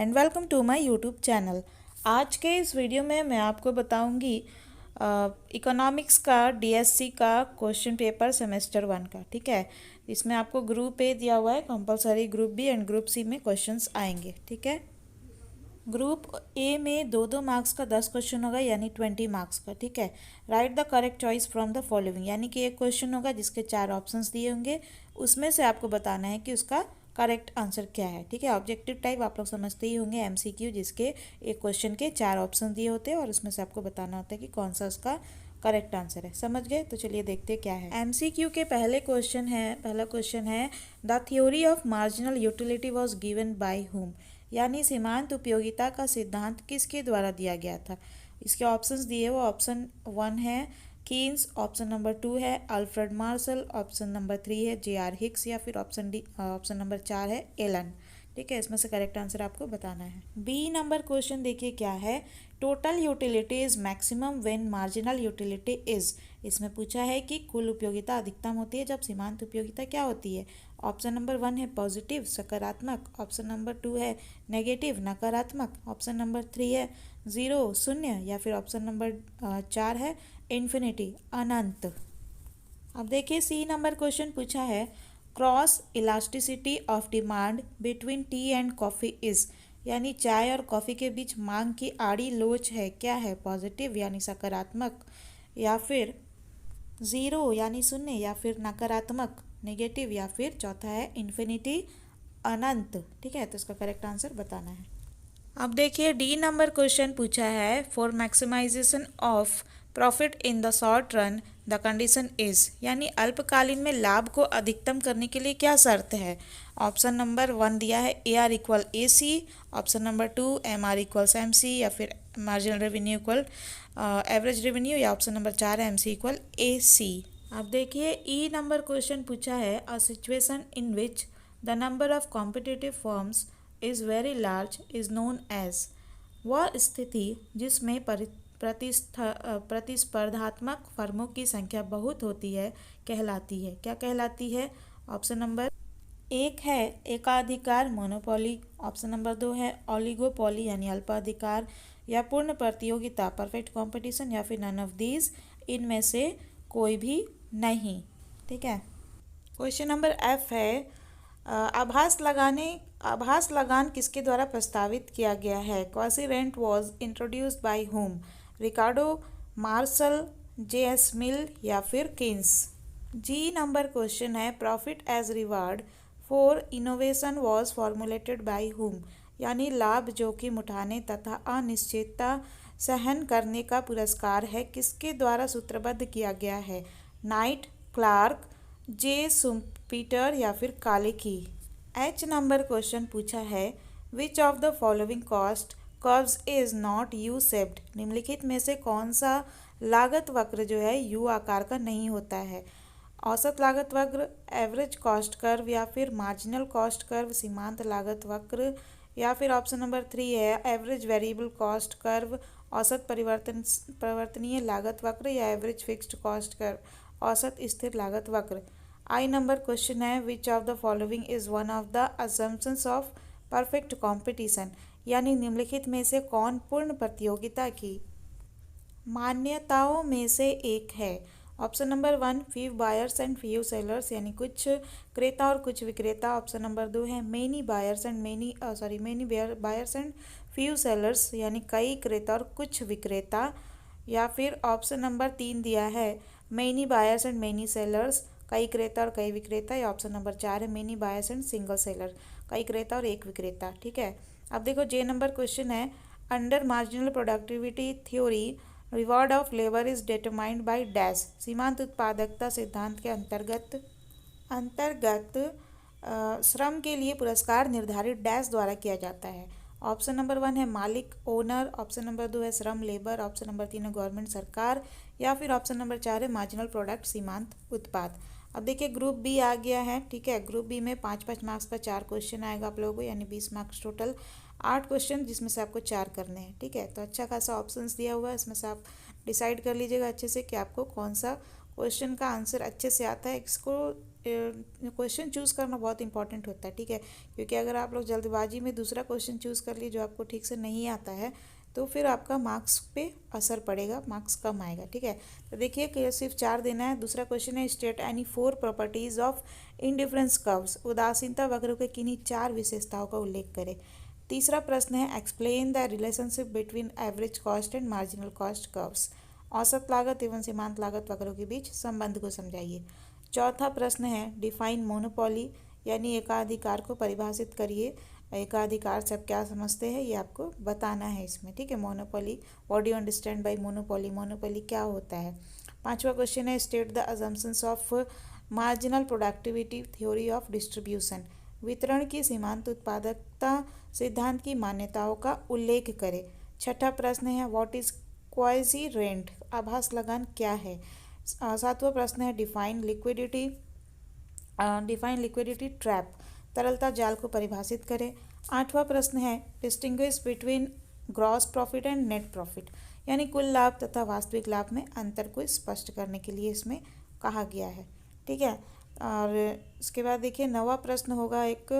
And welcome to my YouTube channel. आज के इस वीडियो में मैं आपको बताऊंगी इकोनॉमिक्स का डीएससी का क्वेश्चन पेपर सेमेस्टर 1 का। ठीक है, इसमें आपको ग्रुप ए दिया हुआ है, compulsory group B and group C में क्वेश्चंस आएंगे। ठीक है, ग्रुप ए में 2 मार्क्स का 10 क्वेश्चन होगा, यानी 20 मार्क्स का। ठीक है, right the correct choice from the following, यानी कि एक क्वेश्चन होगा जिसके 4 ऑप्शंस दिए होंगे, उसमें से आपको बताना है कि उसका करेक्ट आंसर क्या है। ठीक है, ऑब्जेक्टिव टाइप आप लोग समझते ही होंगे, एमसीक्यू जिसके एक क्वेश्चन के 4 ऑप्शन दिए होते हैं और उसमें से आपको बताना होता है कि कौन सा उसका करेक्ट आंसर है। समझ गए? तो चलिए देखते हैं क्या है। एमसीक्यू के पहला क्वेश्चन है the theory of marginal utility was given by whom, यानी सीमांत उपयोगिता का सिद्धांत किसके द्वारा दिया गया था। इसके ऑप्शंस दिए, वो ऑप्शन 1 है कीन्स, ऑप्शन नंबर 2 है अल्फ्रेड मार्शल, ऑप्शन नंबर 3 है जे.आर. हिक्स, या फिर ऑप्शन नंबर 4 है एलन। ठीक है, इसमें से करेक्ट आंसर आपको बताना है। बी नंबर क्वेश्चन देखिए क्या है, total utility is maximum when marginal utility is. इसमें पूछा है कि कुल उपयोगिता अधिकतम होती है जब सीमांत उपयोगिता क्या होती है। ऑप्शन नंबर 1 है पॉजिटिव सकारात्मक, ऑप्शन नंबर 2 है नेगेटिव नकारात्मक, ऑप्शन नंबर 3 है 0 शून्य, या फिर ऑप्शन नंबर 4 है इन्फिनिटी अनंत। अब देखिए सी नंबर क्वेश्चन पूछा है cross elasticity of demand between T and coffee is, यानी चाय और कॉफ़ी के बीच मांग की आड़ी लोच है, क्या है, पॉजिटिव यानी सकारात्मक, या फिर 0 यानी शून्य, या फिर नकारात्मक नेगेटिव, या फिर चौथा है इन्फिनिटी अनंत। ठीक है, तो इसका करेक्ट आंसर बताना है। अब देखिए डी नंबर क्वेश्चन पूछा है for maximisation of profit in the short run the condition is, यानी अल्पकालीन में लाभ को अधिकतम करने के लिए क्या शर्त है। ऑप्शन नंबर 1 दिया है A R equal A C, option number 2 M R equals M C, या फिर marginal revenue equal average revenue, या ऑप्शन नंबर 4 है एम सी इक्वल ए सी। अब देखिए ई नंबर क्वेश्चन पूछा है a situation in which the number of competitive firms is very large is known as, वह स्थिति जिसमें प्रतिस्पर्धात्मक फर्मों की संख्या बहुत होती है कहलाती है, क्या कहलाती है। ऑप्शन नंबर 1 है एकाधिकार मोनोपोली, ऑप्शन नंबर 2 है ओलिगोपोली यानी अल्पाधिकार, या पूर्ण प्रतियोगिता परफेक्ट कंपटीशन, या फिर नन ऑफ दीज, इनमें से कोई भी नहीं। ठीक है, क्वेश्चन नंबर एफ है आभास लगान किसके द्वारा प्रस्तावित किया गया है। Quasi rent was introduced by Hume, Ricardo, Marshall, J S. Mill, या फिर कीन्स। जी नंबर क्वेश्चन है profit as reward for innovation was formulated by Hume, यानी लाभ जोखिम उठाने तथा अनिश्चितता सहन करने का पुरस्कार है किसके द्वारा सूत्रबद्ध किया गया है। नाइट, क्लार्क, जे सुम्पीटर, या फिर कालेकी। एच नंबर क्वेश्चन पूछा है which of the following cost curves is not U shaped, निम्नलिखित में से कौन सा लागत वक्र जो है यू आकार का नहीं होता है। औसत लागत वक्र, एवरेज कॉस्ट कर्व, या फिर मार्जिनल कॉस्ट कर्व, सीमांत लागत वक्र, या फिर ऑप्शन नंबर 3 है एवरेज वेरिएबल कॉस्ट कर्व, औसत परिवर्तनीय लागत वक्र, या एवरेज फिक्स्ड कॉस्ट कर्व, औसत स्थिर लागत वक्र। आई नंबर क्वेश्चन है which of the following is one of the assumptions of perfect competition, यानी निम्नलिखित में से कौन पूर्ण प्रतियोगिता की मान्यताओं में से एक है। Option number 1 few buyers and few sellers, यानी कुछ क्रेता और कुछ विक्रेता, ऑप्शन नंबर 2 है many buyers and few sellers, यानी कई क्रेता और कुछ विक्रेता, या फिर ऑप्शन नंबर 3 दिया है many buyers and many sellers, कई क्रेता और कई विक्रेता, या ऑप्शन नंबर 4 है many buyers and single seller, कई क्रेता और एक विक्रेता। ठीक है, अब देखो जे नंबर क्वेश्चन है under marginal productivity theory reward of labour is determined by dash, सीमांत उत्पादकता सिद्धांत के अंतर्गत श्रम के लिए पुरस्कार निर्धारित डैश द्वारा किया जाता है। ऑप्शन नंबर 1 है मालिक ओनर, ऑप्शन नंबर 2 है श्रम लेबर, ऑप्शन नंबर 3 है गवर्नमेंट सरकार, या फिर ऑप्शन नंबर 4 है मार्जिनल प्रोडक्ट सीमांत उत्पाद। अब देखिए ग्रुप बी आ गया है। ठीक है, ग्रुप बी में 5-5 मार्क्स का 4 क्वेश्चन आएगा आप लोगों को, यानी 20 मार्क्स टोटल, 8 क्वेश्चन जिसमें से आपको 4 करने हैं। ठीक है, तो अच्छा खासा ऑप्शंस दिया हुआ है, इसमें से आप डिसाइड कर लीजिएगा अच्छे से कि आपको कौन सा क्वेश्चन का आंसर अच्छे से आता है। इसको क्वेश्चन चूज़ करना बहुत इंपॉर्टेंट होता है, ठीक है। क्योंकि अगर आप लोग जल्दबाजी में दूसरा क्वेश्चन चूज़ कर लिए जो आपको ठीक से नहीं आता है, तो फिर आपका मार्क्स पे असर पड़ेगा, मार्क्स कम आएगा, ठीक है। तो देखिए कि सिर्फ 4 देना है। दूसरा क्वेश्चन है state any 4 properties of indifference curves, उदासीनता वक्र के किन्हीं 4 विशेषताओं का उल्लेख करें। तीसरा प्रश्न है explain the relationship between average cost and marginal cost curves, औसत लागत एवं सीमांत लागत वक्रों के बीच संबंध को समझाइए। चौथा प्रश्न है डिफाइन मोनोपोली, यानी एकाधिकार को परिभाषित करिए। एकाधिकार से आप क्या समझते हैं ये आपको बताना है इसमें, ठीक है। Monopoly, what do you understand by monopoly, monopoly क्या होता है। पांचवा क्वेश्चन है state the assumptions of marginal productivity theory of distribution, वितरण की सीमांत उत्पादकता सिद्धांत की मान्यताओं का उल्लेख करें। छठा प्रश्न है व्हाट इज क्वाजी रेंट, आभास लगान क्या है। सातवां प्रश्न है डिफाइन लिक्विडिटी ट्रैप, तरलता जाल को परिभाषित करें। आठवां प्रश्न है distinguish between gross profit and net profit, यानी कुल लाभ तथा वास्तविक लाभ में अंतर को स्पष्ट करने के लिए इसमें कहा गया है, ठीक है। और इसके बाद देखिए नवा प्रश्न होगा एक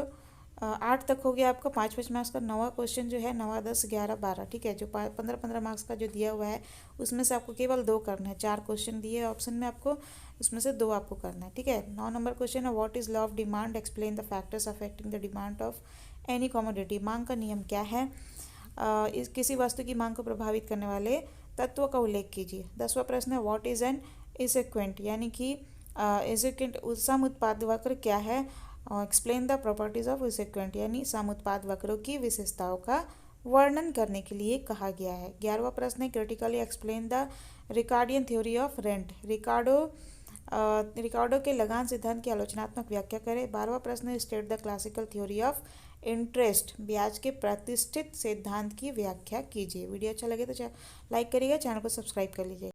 8 तक हो गया आपका 5 मार्क्स का। नवा क्वेश्चन जो है 9, 10, 11, 12, ठीक है। जो 15 मार्क्स का जो दिया हुआ है उसमें से आपको केवल 2 करना है। 4 क्वेश्चन दिए ऑप्शन में आपको, उसमें से 2 आपको करना है, ठीक है। 9 नंबर क्वेश्चन है what is law of demand, explain the factors affecting the demand of any commodity, मांग का नियम क्या है। इस किसी वस्तु की मांग को प्रभावित करने वाले तत्व का उल्लेख कीजिए। 10वां प्रश्न है व्हाट इज एन इसेक्वेंट, यानी कि इसेक्वेंट सम उत्पाद वक्र क्या है। एक्सप्लेन द प्रॉपर्टीज ऑफ इसेक्वेंट, यानी सम उत्पाद वक्रों की विशेषताओं का वर्णन करने के लिए कहा गया है। 11वां प्रश्न है critically explain the Ricardian theory of rent, Ricardo के लगान सिद्धांत की आलोचनात्मक व्याख्या करें। 12वां प्रश्न है state the classical theory of interest, ब्याज के प्रतिष्ठित सिद्धांत की व्याख्या कीजिए। वीडियो अच्छा लगे तो लाइक करिएगा, चैनल को सब्सक्राइब कर लीजिए।